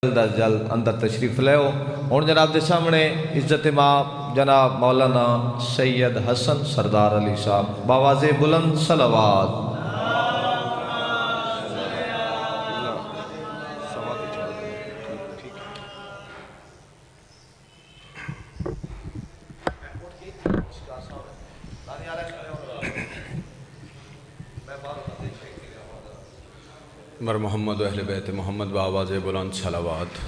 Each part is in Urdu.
جلد جلد اندر تشریف لے ہو۔ ہن جناب دے سامنے عزت ماں جناب مولانا سید حسن سردار علی صاحب باواز بلند صلوات۔ بر محمد و اہل بیت محمد بآواز بلند صلوات۔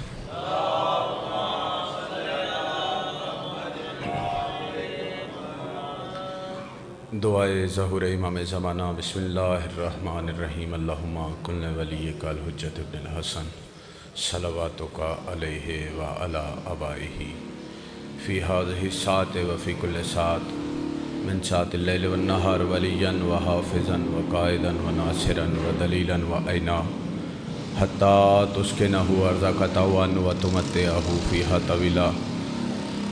دعائے ظہور امام زمانہ۔ بسم اللہ الرحمن الرحیم۔ اللہم کن ولیک الحجت ابن الحسن صلواتک علیہ وعلی آبائہ فی ہذہ الساعۃ وفی کل ساعۃ من ساعۃ اللیل والنہار ولیاً وحافظاً وقائداً وناصراً ودلیلاً وعینا حتیٰ تسکنہ ارضک طوعاً وتمتعہ فیہا طویلا۔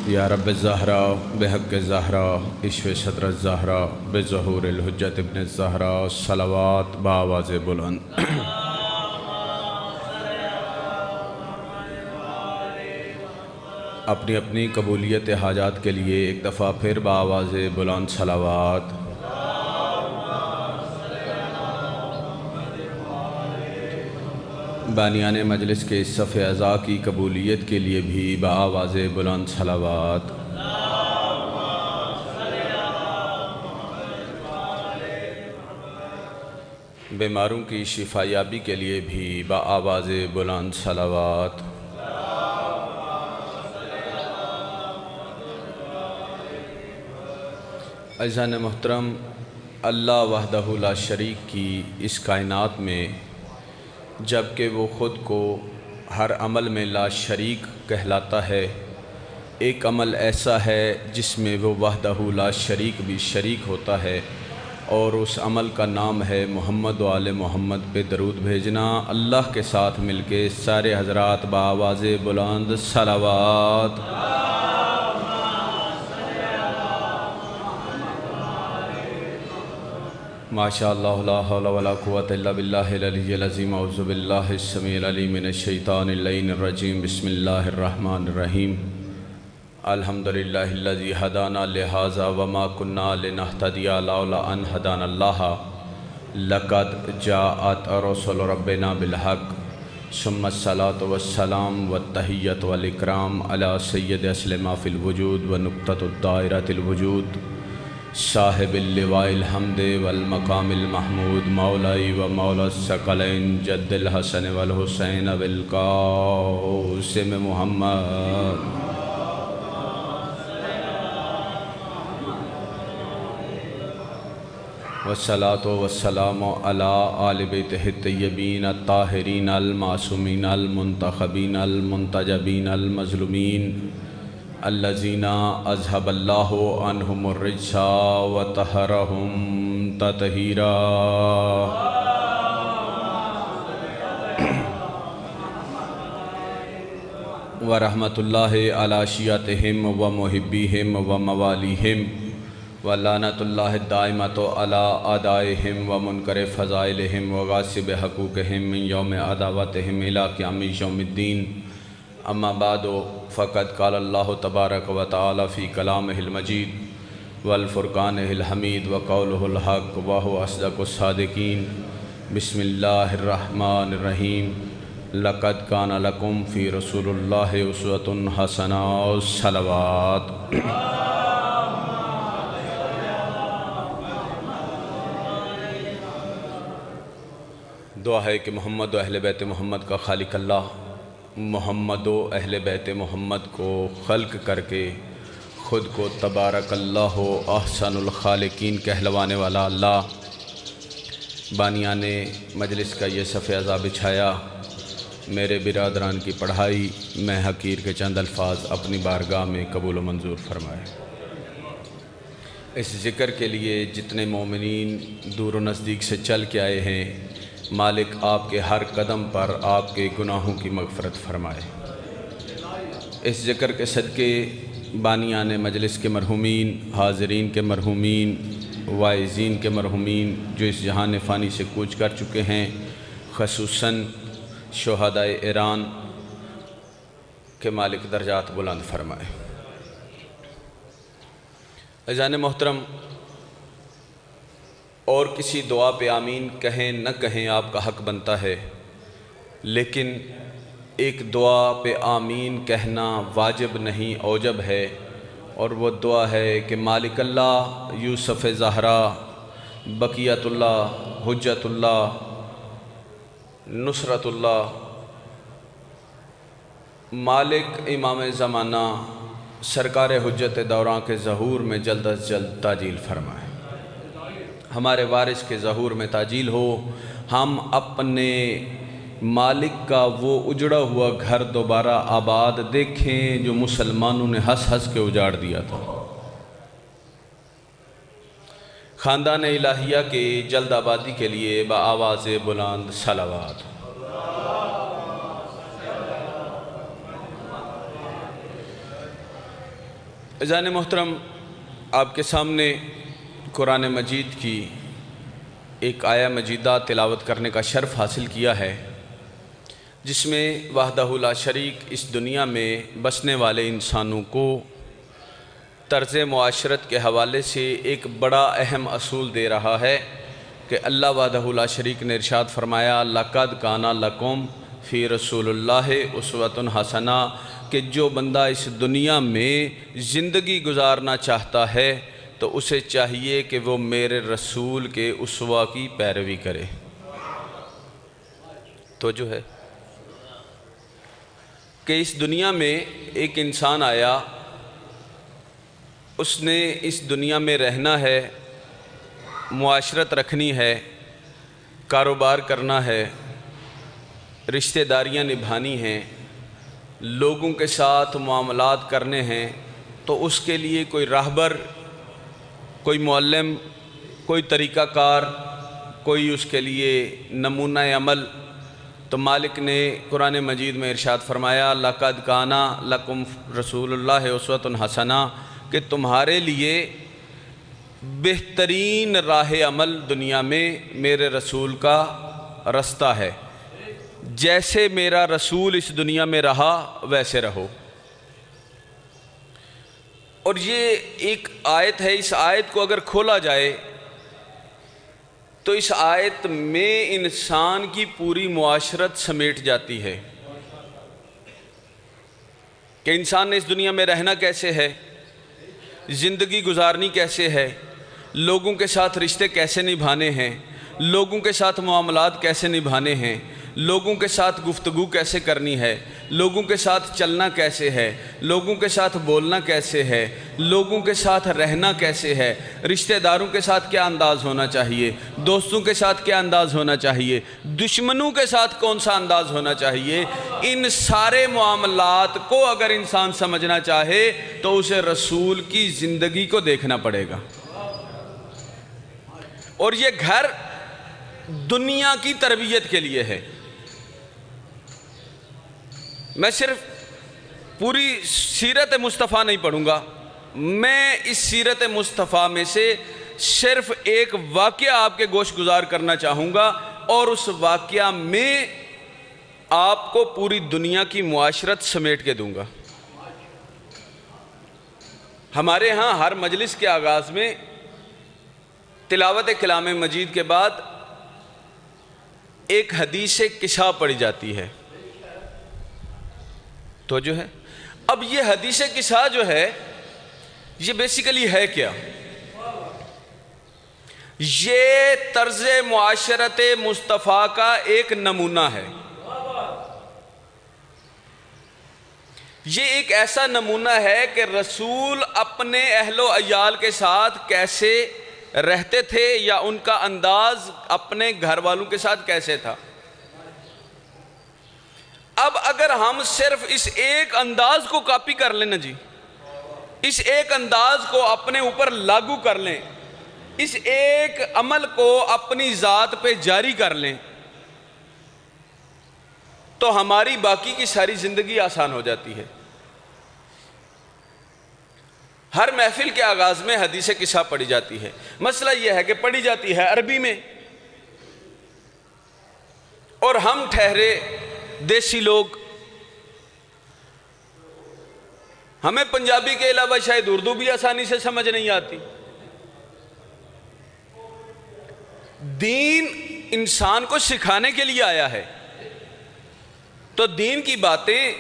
یا رب الزہراء بحق الزہراء اشف صدر الزہراء بظہور الحجت ابن الزہراء صلوات بآواز بلند۔ اپنی اپنی قبولیت حاجات کے لیے ایک دفعہ پھر بآواز بلند صلوات۔ بانیان مجلس کے اس صف اعضاء کی قبولیت کے لیے بھی بآواز بلند صلوات۔ بیماروں کی شفا یابی کے لیے بھی بآواز بلند صلوات۔ عزیزان محترم، اللہ وحدہ لا شریک کی اس کائنات میں جبکہ وہ خود کو ہر عمل میں لا شریک کہلاتا ہے، ایک عمل ایسا ہے جس میں وہ وحدہ لا شریک بھی شریک ہوتا ہے، اور اس عمل کا نام ہے محمد و آل محمد پہ درود بھیجنا۔ اللہ کے ساتھ مل کے سارے حضرات بآواز بلند صلوات۔ ماشاء اللہ لا حول ولا قوة الا باللہ العلی العظیم۔ اعوذ باللہ السمیع العلیم من الشیطان اللعین الرجیم۔ بسم اللہ الرحمن الرحیم۔ الحمدللہ الذی ہدانا لہذا وما کنا لنہتدی لولا ان ہدانا اللہ لقد جاءت رسل ربنا بالحق ثم الصلاة والسلام والتحیۃ والاکرام علی سید اسلم فی الوجود ونقطۃ الدائرۃ الوجود صاحب اللواء الحمد والمقام المحمود مولائی و مولا الثقلین جد الحسن والحسین بالقاسم محمد۔ والصلاة والسلام علی آل بیتہ الطیبین الطاہرین المعصومین المنتخبین المنتجبین المظلومین الذین اذھب اللہ عنہم الرجس وطہرہم تطہیرا۔ ورحمۃ اللہ علی شیعتہم ومحبیہم وموالیہم ولعنۃ اللہ الدائمۃ علی اعدائہم ومنکر فضائلہم وغاصب حقوقہم من یوم عداوتہم الی قیام یوم الدین۔ اما بعد فقد قال اللہ تبارک و تعالی فی کلامہ المجید والفرقانہ الحمید وقولہ الحق وہو اصدق الصادقین۔ بسم اللہ الرحمن الرحیم۔ لقد کان لکم فی رسول اللہ اسوۃ حسنہ صلوات۔ دعا ہے کہ محمد و اہل بیت محمد کا خالق اللہ محمد و اہل بیت محمد کو خلق کر کے خود کو تبارک اللہ و احسن الخالقین کہلوانے والا اللہ بانیان مجلس کا یہ صف اعضاء بچھایا، میرے برادران کی پڑھائی میں حقیر کے چند الفاظ اپنی بارگاہ میں قبول و منظور فرمائے۔ اس ذکر کے لیے جتنے مومنین دور و نزدیک سے چل کے آئے ہیں، مالک آپ کے ہر قدم پر آپ کے گناہوں کی مغفرت فرمائے۔ اس ذکر کے صدقے بانیان مجلس کے مرحومین، حاضرین کے مرحومین، واعظین کے مرحومین جو اس جہان فانی سے کوچ کر چکے ہیں، خصوصاً شہدائے ایران کہ مالک درجات بلند فرمائے۔ عزیزان محترم، اور کسی دعا پہ آمین کہیں نہ کہیں آپ کا حق بنتا ہے، لیکن ایک دعا پہ آمین کہنا واجب نہیں اوجب ہے، اور وہ دعا ہے کہ مالک اللہ یوسف زہرا بقیت اللہ حجت اللہ نصرت اللہ مالک امام زمانہ سرکار حجت دوراں کے ظہور میں جلد از جلد تعجیل فرمائے، ہمارے وارث کے ظہور میں تعجیل ہو، ہم اپنے مالک کا وہ اجڑا ہوا گھر دوبارہ آباد دیکھیں جو مسلمانوں نے ہنس ہنس کے اجاڑ دیا تھا۔ خاندان الہیہ کے جلد آبادی کے لیے بآواز بلند صلوات۔ عزیزان محترم، آپ کے سامنے قرآن مجید کی ایک آیہ مجیدہ تلاوت کرنے کا شرف حاصل کیا ہے، جس میں وحدہ لا شریک اس دنیا میں بسنے والے انسانوں کو طرز معاشرت کے حوالے سے ایک بڑا اہم اصول دے رہا ہے کہ اللہ وحدہ لا شریک نے ارشاد فرمایا لَقَدْ كَانَ لَكُمْ فِي رَسُولِ اللَّهِ أُسْوَةٌ حَسَنَةٌ، کہ جو بندہ اس دنیا میں زندگی گزارنا چاہتا ہے تو اسے چاہیے کہ وہ میرے رسول کے اسوہ کی پیروی کرے۔ تو جو ہے کہ اس دنیا میں ایک انسان آیا، اس نے اس دنیا میں رہنا ہے، معاشرت رکھنی ہے، کاروبار کرنا ہے، رشتہ داریاں نبھانی ہیں، لوگوں کے ساتھ معاملات کرنے ہیں، تو اس کے لیے کوئی راہبر، کوئی معلم، کوئی طریقہ کار، کوئی اس کے لیے نمونہ عمل۔ تو مالک نے قرآن مجید میں ارشاد فرمایا لَقَدْ كَانَ لَكُمْ رَسُولُ اللَّهِ أُسْوَةٌ حَسَنَةٌ، کہ تمہارے لیے بہترین راہ عمل دنیا میں میرے رسول کا رستہ ہے، جیسے میرا رسول اس دنیا میں رہا ویسے رہو۔ اور یہ ایک آیت ہے، اس آیت کو اگر کھولا جائے تو اس آیت میں انسان کی پوری معاشرت سمیٹ جاتی ہے کہ انسان نے اس دنیا میں رہنا کیسے ہے، زندگی گزارنی کیسے ہے، لوگوں کے ساتھ رشتے کیسے نبھانے ہیں، لوگوں کے ساتھ معاملات کیسے نبھانے ہیں، لوگوں کے ساتھ گفتگو کیسے کرنی ہے، لوگوں کے ساتھ چلنا کیسے ہے، لوگوں کے ساتھ بولنا کیسے ہے، لوگوں کے ساتھ رہنا کیسے ہے، رشتہ داروں کے ساتھ کیا انداز ہونا چاہیے، دوستوں کے ساتھ کیا انداز ہونا چاہیے، دشمنوں کے ساتھ کون سا انداز ہونا چاہیے، ان سارے معاملات کو اگر انسان سمجھنا چاہے تو اسے رسول کی زندگی کو دیکھنا پڑے گا۔ اور یہ گھر دنیا کی تربیت کے لیے ہے۔ میں صرف پوری سیرت مصطفیٰ نہیں پڑھوں گا، میں اس سیرت مصطفیٰ میں سے صرف ایک واقعہ آپ کے گوش گزار کرنا چاہوں گا، اور اس واقعہ میں آپ کو پوری دنیا کی معاشرت سمیٹ کے دوں گا۔ ہمارے ہاں ہر مجلس کے آغاز میں تلاوت کلام مجید کے بعد ایک حدیث قصہ پڑھی جاتی ہے۔ تو جو ہے اب یہ حدیث قصہ جو ہے یہ بیسیکلی ہے کیا؟ یہ طرز معاشرت مصطفیٰ کا ایک نمونہ ہے۔ یہ ایک ایسا نمونہ ہے کہ رسول اپنے اہل و عیال کے ساتھ کیسے رہتے تھے، یا ان کا انداز اپنے گھر والوں کے ساتھ کیسے تھا۔ اب اگر ہم صرف اس ایک انداز کو کاپی کر لیں نا جی، اس ایک انداز کو اپنے اوپر لاگو کر لیں، اس ایک عمل کو اپنی ذات پہ جاری کر لیں، تو ہماری باقی کی ساری زندگی آسان ہو جاتی ہے۔ ہر محفل کے آغاز میں حدیث قصہ پڑھی جاتی ہے۔ مسئلہ یہ ہے کہ پڑھی جاتی ہے عربی میں، اور ہم ٹھہرے دیسی لوگ ہمیں پنجابی کے علاوہ شاید اردو بھی آسانی سے سمجھ نہیں آتی۔ دین انسان کو سکھانے کے لیے آیا ہے، تو دین کی باتیں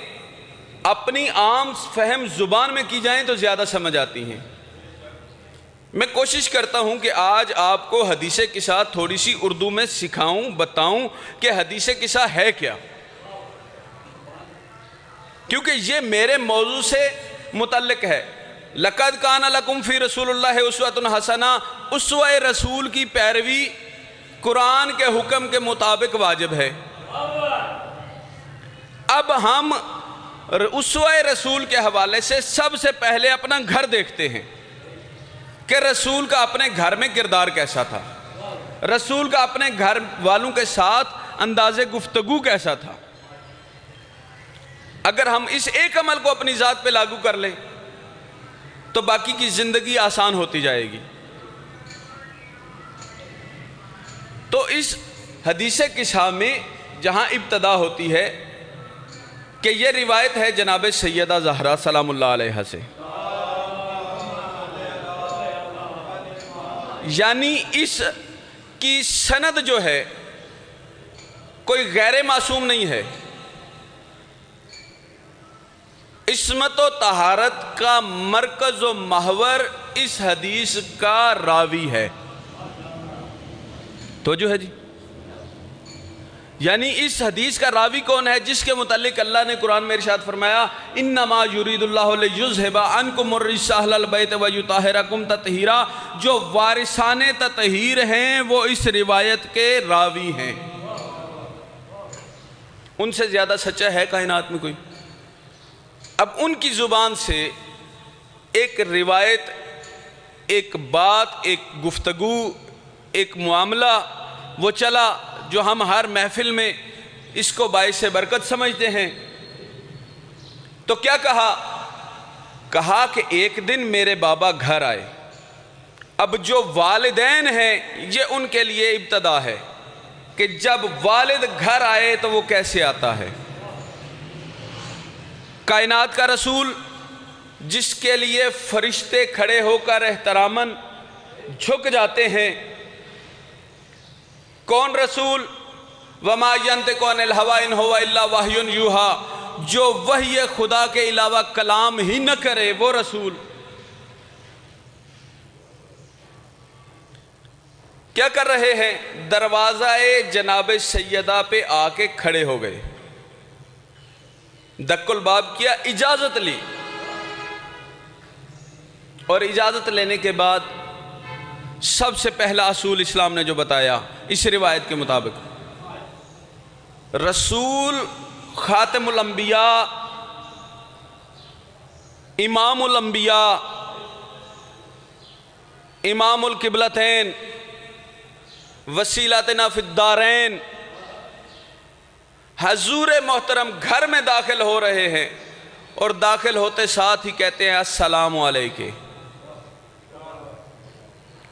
اپنی عام فہم زبان میں کی جائیں تو زیادہ سمجھ آتی ہیں۔ میں کوشش کرتا ہوں کہ آج آپ کو حدیث قصہ تھوڑی سی اردو میں سکھاؤں، بتاؤں کہ حدیث قصہ ہے کیا، کیونکہ یہ میرے موضوع سے متعلق ہے۔ لَقَدْ كَانَ لَكُمْ فِي رَسُولِ اللَّهِ أُسْوَةٌ حَسَنَةٌ، اسوہ رسول کی پیروی قرآن کے حکم کے مطابق واجب ہے۔ اب ہم اسوہ رسول کے حوالے سے سب سے پہلے اپنا گھر دیکھتے ہیں کہ رسول کا اپنے گھر میں کردار کیسا تھا، رسول کا اپنے گھر والوں کے ساتھ انداز گفتگو کیسا تھا۔ اگر ہم اس ایک عمل کو اپنی ذات پہ لاگو کر لیں تو باقی کی زندگی آسان ہوتی جائے گی۔ تو اس حدیث قصہ میں جہاں ابتدا ہوتی ہے کہ یہ روایت ہے جناب سیدہ زہرا سلام اللہ علیہ سے، یعنی اس کی سند جو ہے کوئی غیر معصوم نہیں ہے، عصمت و طہارت کا مرکز و محور اس حدیث کا راوی ہے۔ تو جو ہے جی، یعنی اس حدیث کا راوی کون ہے جس کے متعلق اللہ نے قرآن میں ارشاد فرمایا انما یرید اللہ لیذھب عنکم الرجس اہل البیت ویطہرکم تطہیرا، جو وارثان تطہیر ہیں وہ اس روایت کے راوی ہیں۔ ان سے زیادہ سچا ہے کائنات میں کوئی؟ اب ان کی زبان سے ایک روایت، ایک بات، ایک گفتگو، ایک معاملہ وہ چلا جو ہم ہر محفل میں اس کو باعث برکت سمجھتے ہیں۔ تو کیا کہا کہ ایک دن میرے بابا گھر آئے۔ اب جو والدین ہیں یہ ان کے لیے ابتدا ہے کہ جب والد گھر آئے تو وہ کیسے آتا ہے۔ کائنات کا رسول جس کے لیے فرشتے کھڑے ہو کر احتراماً جھک جاتے ہیں، کون رسول؟ وَمَا يَنْطِقُ عَنِ الْهَوَىٰ إِنْ هُوَ إِلَّا وَحْيٌ يُوحَىٰ، جو وحی خدا کے علاوہ کلام ہی نہ کرے وہ رسول۔ کیا کر رہے ہیں؟ دروازہ جناب سیدہ پہ آ کے کھڑے ہو گئے، دق الباب کیا، اجازت لی، اور اجازت لینے کے بعد سب سے پہلا اصول اسلام نے جو بتایا اس روایت کے مطابق، رسول خاتم الانبیاء، امام الانبیاء، امام القبلتین، وسیلتنا فی الدارین، حضور محترم گھر میں داخل ہو رہے ہیں اور داخل ہوتے ساتھ ہی کہتے ہیں السلام علیکم۔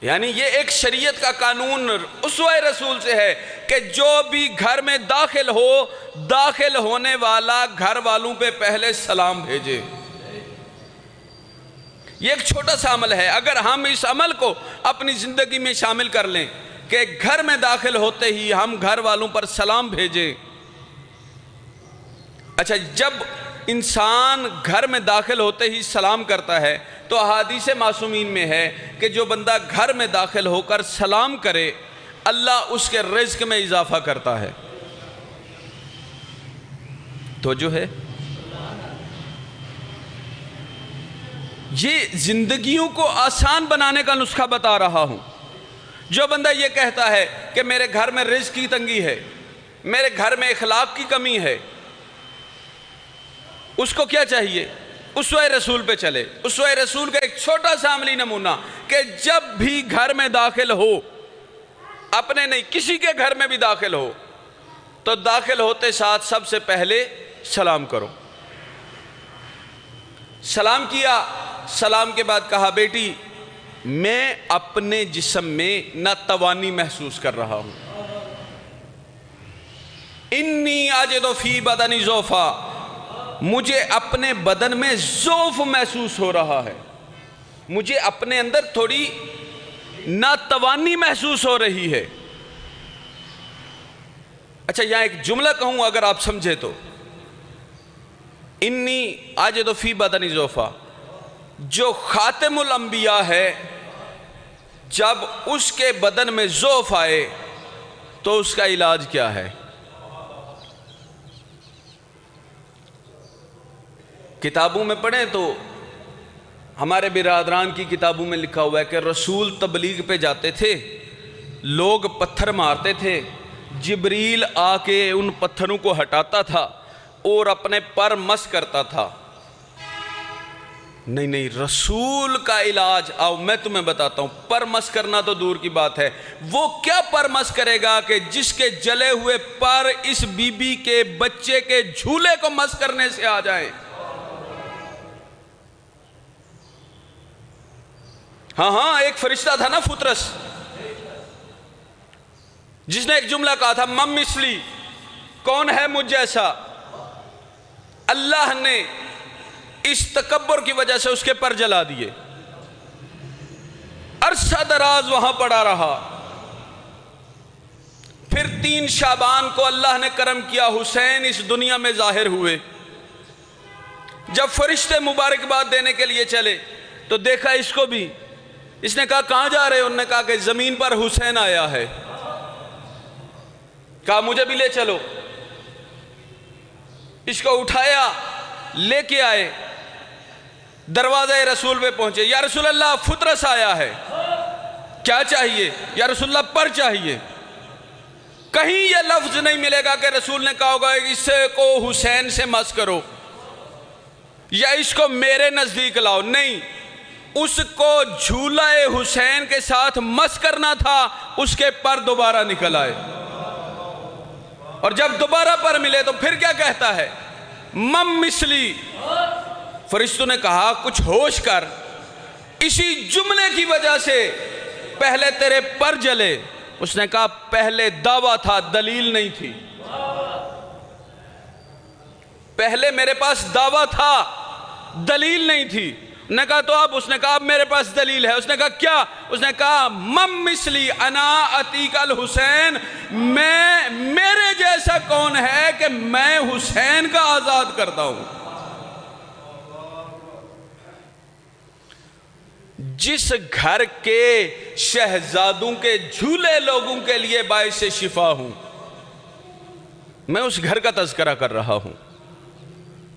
یعنی یہ ایک شریعت کا قانون اسوہ رسول سے ہے کہ جو بھی گھر میں داخل ہو، داخل ہونے والا گھر والوں پہ پہلے سلام بھیجے۔ یہ ایک چھوٹا سا عمل ہے، اگر ہم اس عمل کو اپنی زندگی میں شامل کر لیں کہ گھر میں داخل ہوتے ہی ہم گھر والوں پر سلام بھیجیں۔ اچھا، جب انسان گھر میں داخل ہوتے ہی سلام کرتا ہے تو احادیث معصومین میں ہے کہ جو بندہ گھر میں داخل ہو کر سلام کرے اللہ اس کے رزق میں اضافہ کرتا ہے۔ تو جو ہے یہ زندگیوں کو آسان بنانے کا نسخہ بتا رہا ہوں۔ جو بندہ یہ کہتا ہے کہ میرے گھر میں رزق کی تنگی ہے، میرے گھر میں اخلاق کی کمی ہے، اس کو کیا چاہیے؟ اسوہ رسول پہ چلے۔ اسوہ رسول کا ایک چھوٹا سا عملی نمونہ کہ جب بھی گھر میں داخل ہو، اپنے نہیں کسی کے گھر میں بھی داخل ہو تو داخل ہوتے ساتھ سب سے پہلے سلام کرو۔ سلام کیا، سلام کے بعد کہا بیٹی میں اپنے جسم میں ناتوانی محسوس کر رہا ہوں، انی اجد فی بدنی ضعفا، مجھے اپنے بدن میں ضعف محسوس ہو رہا ہے، مجھے اپنے اندر تھوڑی ناتوانی محسوس ہو رہی ہے۔ اچھا یہاں ایک جملہ کہوں اگر آپ سمجھے تو، انی آجد فی بدنی ضعفا، جو خاتم الانبیاء ہے جب اس کے بدن میں ضعف آئے تو اس کا علاج کیا ہے؟ کتابوں میں پڑھیں تو ہمارے برادران کی کتابوں میں لکھا ہوا ہے کہ رسول تبلیغ پہ جاتے تھے، لوگ پتھر مارتے تھے، جبریل آ کے ان پتھروں کو ہٹاتا تھا اور اپنے پر مس کرتا تھا۔ نہیں، رسول کا علاج آؤ میں تمہیں بتاتا ہوں۔ پر مس کرنا تو دور کی بات ہے، وہ کیا پر مس کرے گا کہ جس کے جلے ہوئے پر اس بی بی کے بچے کے جھولے کو مس کرنے سے آ جائیں۔ ہاں ایک فرشتہ تھا نا فطرس، جس نے ایک جملہ کہا تھا مم مثلی، کون ہے مجھ جیسا؟ اللہ نے اس تکبر کی وجہ سے اس کے پر جلا دیے، عرصہ دراز وہاں پڑا رہا۔ پھر 3 شعبان کو اللہ نے کرم کیا، حسین اس دنیا میں ظاہر ہوئے۔ جب فرشتے مبارکباد دینے کے لیے چلے تو دیکھا اس کو بھی، اس نے کہا کہاں جا رہے؟ انہوں نے کہا کہ زمین پر حسین آیا ہے۔ کہا مجھے بھی لے چلو۔ اس کو اٹھایا، لے کے آئے، دروازہ رسول پہ پہنچے، یا رسول اللہ فطرس آیا ہے، کیا چاہیے؟ یا رسول اللہ پر چاہیے۔ کہیں یہ لفظ نہیں ملے گا کہ رسول نے کہا ہوگا اس کو حسین سے مس کرو یا اس کو میرے نزدیک لاؤ، نہیں، اس کو جھولا حسین کے ساتھ مس کرنا تھا، اس کے پر دوبارہ نکل آئے۔ اور جب دوبارہ پر ملے تو پھر کیا کہتا ہے؟ مم مثلی۔ فرشتوں نے کہا کچھ ہوش کر، اسی جملے کی وجہ سے پہلے تیرے پر جلے۔ اس نے کہا پہلے دعویٰ تھا، دلیل نہیں تھی۔ پہلے میرے پاس دعویٰ تھا، دلیل نہیں تھی۔ نے کہا تو اب؟ اس نے کہا اب میرے پاس دلیل ہے۔ اس نے کہا کیا؟ اس نے کہا مم مثلی انا عتیق الحسین، میرے جیسا کون ہے کہ میں حسین کا آزاد کرتا ہوں؟ جس گھر کے شہزادوں کے جھولے لوگوں کے لیے باعث شفا ہوں، میں اس گھر کا تذکرہ کر رہا ہوں۔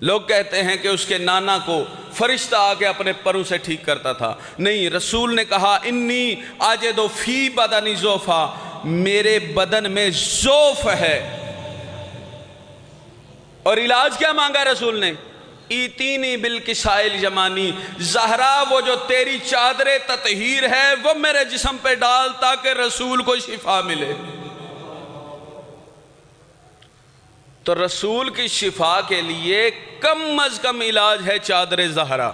لوگ کہتے ہیں کہ اس کے نانا کو فرشتہ آ کے اپنے پروں سے ٹھیک کرتا تھا، نہیں، رسول نے کہا انی آجد فی بدنی ضعفا، میرے بدن میں ضعف ہے۔ اور علاج کیا مانگا رسول نے؟ ایتینی بالکسائل یمانی، زہرا وہ جو تیری چادر تطہیر ہے وہ میرے جسم پہ ڈال تاکہ رسول کو شفا ملے۔ تو رسول کی شفا کے لیے کم از کم علاج ہے چادر زہرا۔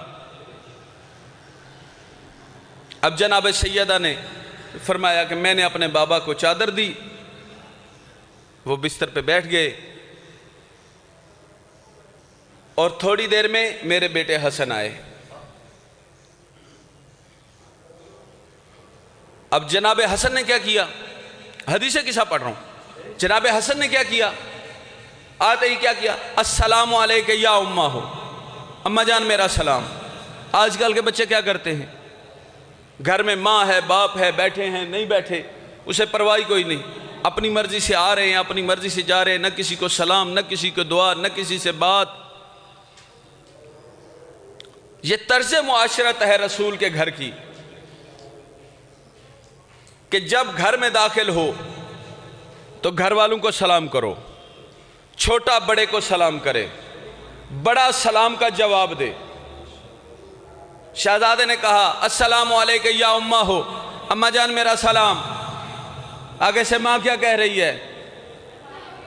اب جناب سیدہ نے فرمایا کہ میں نے اپنے بابا کو چادر دی، وہ بستر پہ بیٹھ گئے، اور تھوڑی دیر میں میرے بیٹے حسن آئے۔ اب جناب حسن نے کیا کیا؟ حدیث قصہ پڑھ رہا ہوں۔ جناب حسن نے کیا کیا؟ آتے ہی کیا کیا؟ السلام علیکہ یا امہ ہو، اماں جان میرا سلام۔ آج کل کے بچے کیا کرتے ہیں؟ گھر میں ماں ہے، باپ ہے، بیٹھے ہیں، نہیں بیٹھے، اسے پرواہ کوئی نہیں، اپنی مرضی سے آ رہے ہیں، اپنی مرضی سے جا رہے ہیں، نہ کسی کو سلام، نہ کسی کو دعا، نہ کسی سے بات۔ یہ طرز معاشرت ہے رسول کے گھر کی کہ جب گھر میں داخل ہو تو گھر والوں کو سلام کرو، چھوٹا بڑے کو سلام کرے، بڑا سلام کا جواب دے۔ شہزادے نے کہا السلام علیکہ یا امہ ہو، اماں جان میرا سلام۔ آگے سے ماں کیا کہہ رہی ہے؟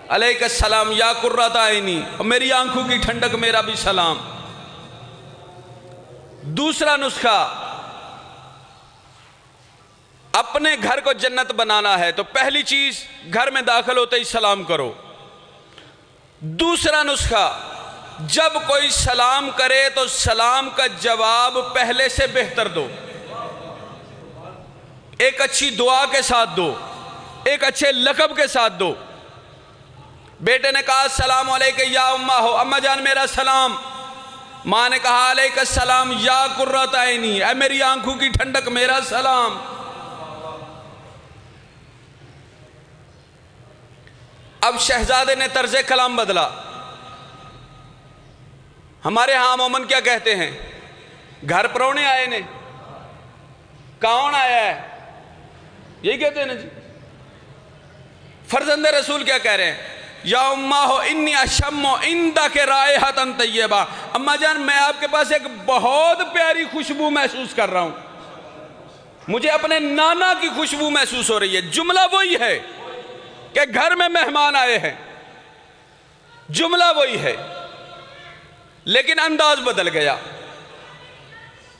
علیکہ السلام یا قرۃ عینی، اور میری آنکھوں کی ٹھنڈک میرا بھی سلام۔ دوسرا نسخہ، اپنے گھر کو جنت بنانا ہے تو پہلی چیز گھر میں داخل ہوتے ہی سلام کرو۔ دوسرا نسخہ، جب کوئی سلام کرے تو سلام کا جواب پہلے سے بہتر دو، ایک اچھی دعا کے ساتھ دو، ایک اچھے لقب کے ساتھ دو۔ بیٹے نے کہا السلام علیکم یا اماں ہو، اماں جان میرا سلام۔ ماں نے کہا علیکم السلام یا قرۃ عینی، اے میری آنکھوں کی ٹھنڈک میرا سلام۔ اب شہزادے نے طرز کلام بدلا۔ ہمارے ہاں عموماً کیا کہتے ہیں؟ گھر پرونے آئے نے، کون آیا ہے، یہی کہتے ہیں نا جی۔ فرزند رسول کیا کہہ رہے ہیں؟ یا اماں ہو انی اشم عندک رائحۃ طیبہ، اماں جان میں آپ کے پاس ایک بہت پیاری خوشبو محسوس کر رہا ہوں، مجھے اپنے نانا کی خوشبو محسوس ہو رہی ہے۔ جملہ وہی ہے کہ گھر میں مہمان آئے ہیں، جملہ وہی ہے، لیکن انداز بدل گیا۔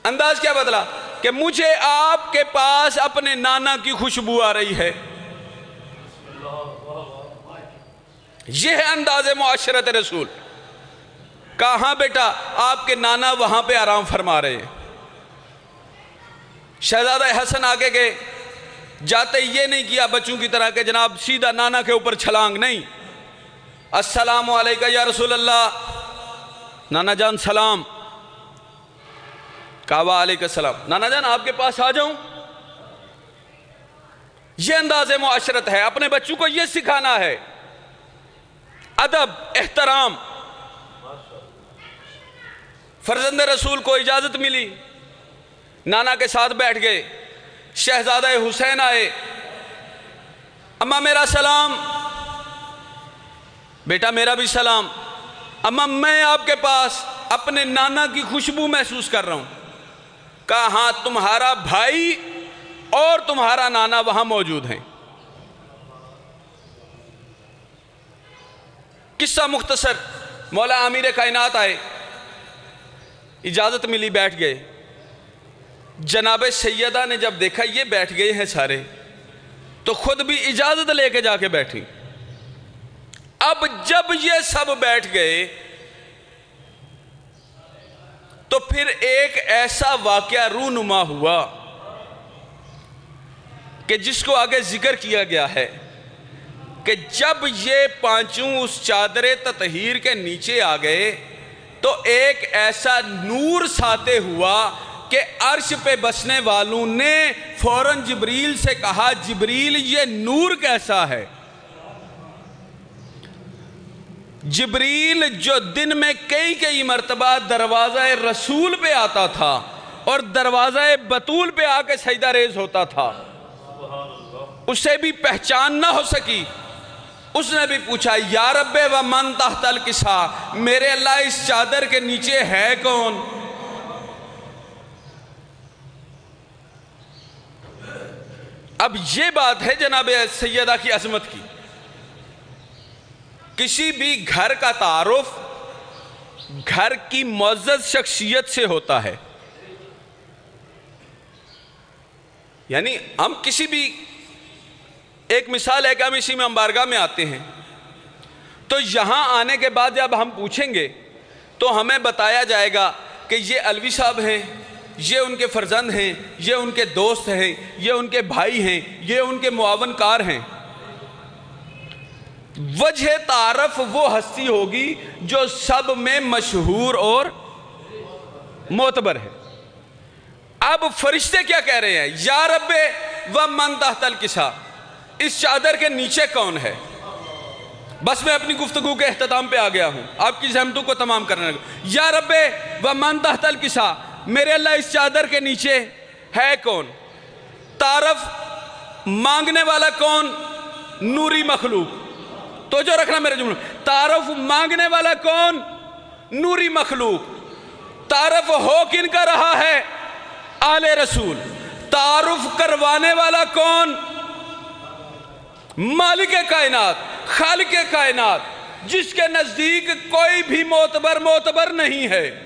انداز کیا بدلا؟ کہ مجھے آپ کے پاس اپنے نانا کی خوشبو آ رہی ہے۔ یہ ہے انداز معاشرت رسول۔ کہاں بیٹا؟ آپ کے نانا وہاں پہ آرام فرما رہے ہیں۔ شہزادہ حسن آگے گئے، جاتے یہ نہیں کیا بچوں کی طرح کہ جناب سیدھا نانا کے اوپر چھلانگ، نہیں۔ السلام علیکم یا رسول اللہ، نانا جان سلام۔ کہا وعلیکم السلام، نانا جان آپ کے پاس آ جاؤں؟ یہ انداز معاشرت ہے، اپنے بچوں کو یہ سکھانا ہے، ادب، احترام۔ فرزند رسول کو اجازت ملی، نانا کے ساتھ بیٹھ گئے۔ شہزادہ حسین آئے، اماں میرا سلام۔ بیٹا میرا بھی سلام۔ اماں میں آپ کے پاس اپنے نانا کی خوشبو محسوس کر رہا ہوں۔ کہا ہاں تمہارا بھائی اور تمہارا نانا وہاں موجود ہیں۔ قصہ مختصر، مولا امیر کائنات آئے، اجازت ملی، بیٹھ گئے۔ جناب سیدہ نے جب دیکھا یہ بیٹھ گئے ہیں سارے، تو خود بھی اجازت لے کے جا کے بیٹھی۔ اب جب یہ سب بیٹھ گئے تو پھر ایک ایسا واقعہ رونما ہوا کہ جس کو آگے ذکر کیا گیا ہے کہ جب یہ پانچوں اس چادر تطہیر کے نیچے آ گئے تو ایک ایسا نور ساتے ہوا کہ عرش پہ بسنے والوں نے فوراً جبریل سے کہا جبریل یہ نور کیسا ہے؟ جبریل جو دن میں کئی مرتبہ دروازہ رسول پہ آتا تھا اور دروازہ بطول پہ آ کے سجدہ ریز ہوتا تھا، اسے بھی پہچان نہ ہو سکی۔ اس نے بھی پوچھا یا رب و من تحت الکسا، میرے اللہ اس چادر کے نیچے ہے کون؟ اب یہ بات ہے جناب سیدہ کی عظمت کی۔ کسی بھی گھر کا تعارف گھر کی معزز شخصیت سے ہوتا ہے۔ یعنی ہم کسی بھی، ایک مثال ہے کہ ہم اسی میں بارگاہ میں آتے ہیں تو یہاں آنے کے بعد جب ہم پوچھیں گے تو ہمیں بتایا جائے گا کہ یہ علوی صاحب ہیں، یہ ان کے فرزند ہیں، یہ ان کے دوست ہیں، یہ ان کے بھائی ہیں، یہ ان کے معاون کار ہیں۔ وجہ تعارف وہ ہستی ہوگی جو سب میں مشہور اور معتبر ہے۔ اب فرشتے کیا کہہ رہے ہیں؟ یا رب و من تحت الکسا، اس چادر کے نیچے کون ہے؟ بس میں اپنی گفتگو کے اختتام پہ آ گیا ہوں، آپ کی زحمتوں کو تمام کرنے لگا۔ یا رب و من تحت الکسا، میرے اللہ اس چادر کے نیچے ہے کون؟ تعارف مانگنے والا کون؟ نوری مخلوق۔ تو جو رکھنا میرے جملے، تعارف مانگنے والا کون؟ نوری مخلوق۔ تعارف ہو کن کا رہا ہے؟ آل رسول۔ تعارف کروانے والا کون؟ مالک کائنات، خالق کائنات، جس کے نزدیک کوئی بھی معتبر نہیں ہے۔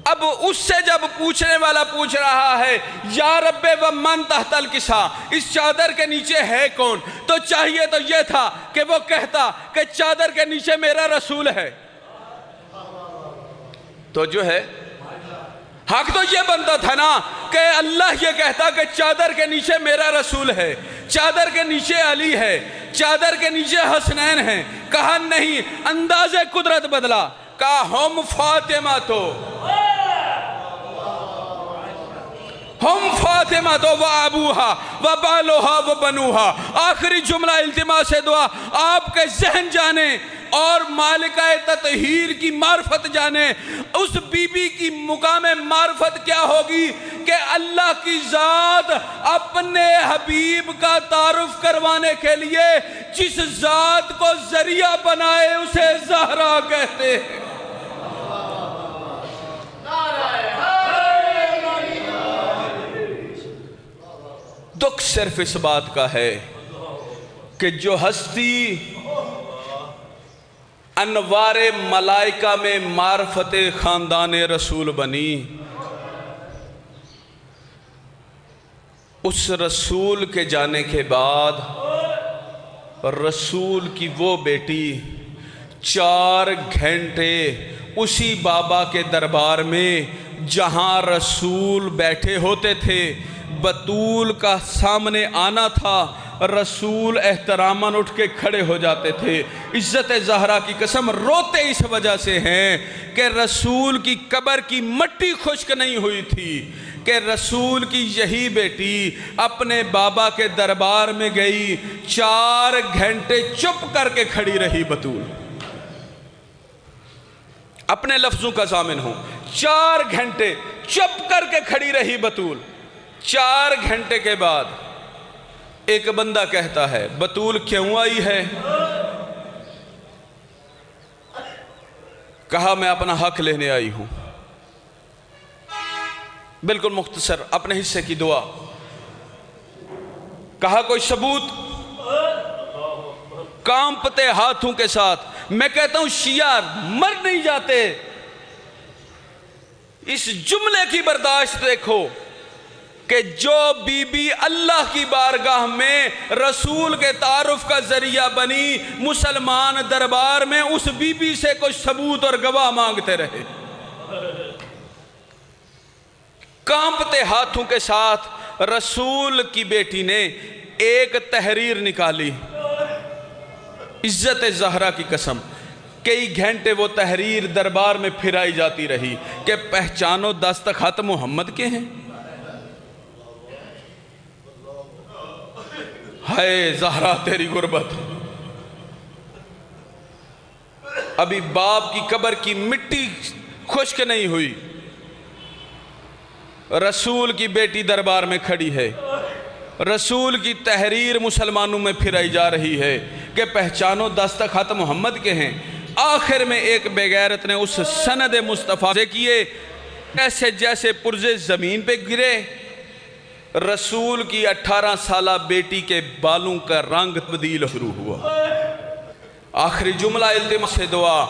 اب اس سے جب پوچھنے والا پوچھ رہا ہے یا رب و من تحت الکسا، اس چادر کے نیچے ہے کون، تو چاہیے تو یہ تھا کہ وہ کہتا کہ چادر کے نیچے میرا رسول ہے. تو جو ہے حق تو یہ بنتا تھا نا کہ اللہ یہ کہتا کہ چادر کے نیچے میرا رسول ہے، چادر کے نیچے علی ہے، چادر کے نیچے حسنین ہیں. کہا نہیں، انداز قدرت بدلا، کہا ہم فاطمہ تو و ابوہا و بالوہا و بنوہا. آخری جملہ التماس دعا، آپ کے ذہن جانے اور مالکہ تطہیر کی معرفت جانے. اس بی بی کی مقام معرفت کیا ہوگی کہ اللہ کی ذات اپنے حبیب کا تعارف کروانے کے لیے جس ذات کو ذریعہ بنائے اسے زہرا کہتے ہیں. دکھ صرف اس بات کا ہے کہ جو ہستی انوار ملائکہ میں معرفت خاندان رسول بنی، اس رسول کے جانے کے بعد رسول کی وہ بیٹی 4 گھنٹے اسی بابا کے دربار میں جہاں رسول بیٹھے ہوتے تھے، بطول کا سامنے آنا تھا، رسول احتراماً اٹھ کے کھڑے ہو جاتے تھے. عزت زہرا کی قسم روتے اس وجہ سے ہیں کہ رسول کی قبر کی مٹی خشک نہیں ہوئی تھی کہ رسول کی یہی بیٹی اپنے بابا کے دربار میں گئی، 4 گھنٹے چپ کر کے کھڑی رہی. بطول اپنے لفظوں کا ضامن ہوں، 4 گھنٹے چپ کر کے کھڑی رہی بطول. 4 گھنٹے کے بعد ایک بندہ کہتا ہے بطول کیوں آئی ہے؟ کہا میں اپنا حق لینے آئی ہوں. بالکل مختصر اپنے حصے کی دعا. کہا کوئی ثبوت؟ کانپتے ہاتھوں کے ساتھ میں کہتا ہوں شیعہ مر نہیں جاتے. اس جملے کی برداشت دیکھو کہ جو بی بی اللہ کی بارگاہ میں رسول کے تعارف کا ذریعہ بنی، مسلمان دربار میں اس بی بی سے کوئی ثبوت اور گواہ مانگتے رہے. کانپتے ہاتھوں کے ساتھ رسول کی بیٹی نے ایک تحریر نکالی. عزت زہرا کی قسم کئی گھنٹے وہ تحریر دربار میں پھرائی جاتی رہی کہ پہچانو دستخط محمد کے ہیں. ہائے زہرا تیری غربت. ابھی باپ کی قبر کی مٹی خشک نہیں ہوئی، رسول کی بیٹی دربار میں کھڑی ہے، رسول کی تحریر مسلمانوں میں پھرائی جا رہی ہے کہ پہچانو دستخط محمد کے ہیں. آخر میں ایک بے غیرت نے اس سند مصطفیٰ سے کیے ایسے جیسے پرزے زمین پہ گرے. رسول کی 18 سالہ بیٹی کے بالوں کا رنگ تبدیل شروع ہوا. آخری جملہ التماس دعا،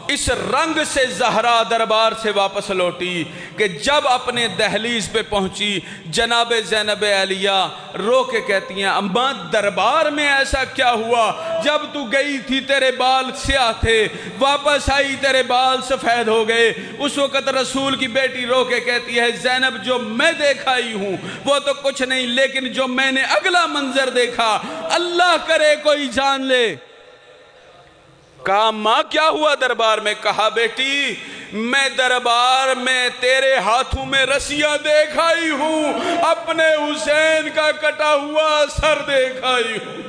اس رنگ سے زہرا دربار سے واپس لوٹی کہ جب اپنے دہلیز پہ پہنچی جناب زینب علیہ رو کے کہتی ہیں اماں دربار میں ایسا کیا ہوا؟ جب تو گئی تھی تیرے بال سیاہ تھے، واپس آئی تیرے بال سفید ہو گئے. اس وقت رسول کی بیٹی رو کے کہتی ہے زینب جو میں دیکھا ہی ہوں وہ تو کچھ نہیں، لیکن جو میں نے اگلا منظر دیکھا اللہ کرے کوئی جان لے. کہا ماں کیا ہوا دربار میں؟ کہا بیٹی میں دربار میں تیرے ہاتھوں میں رسیاں دیکھا ہی ہوں، اپنے حسین کا کٹا ہوا سر دیکھا ہی ہوں.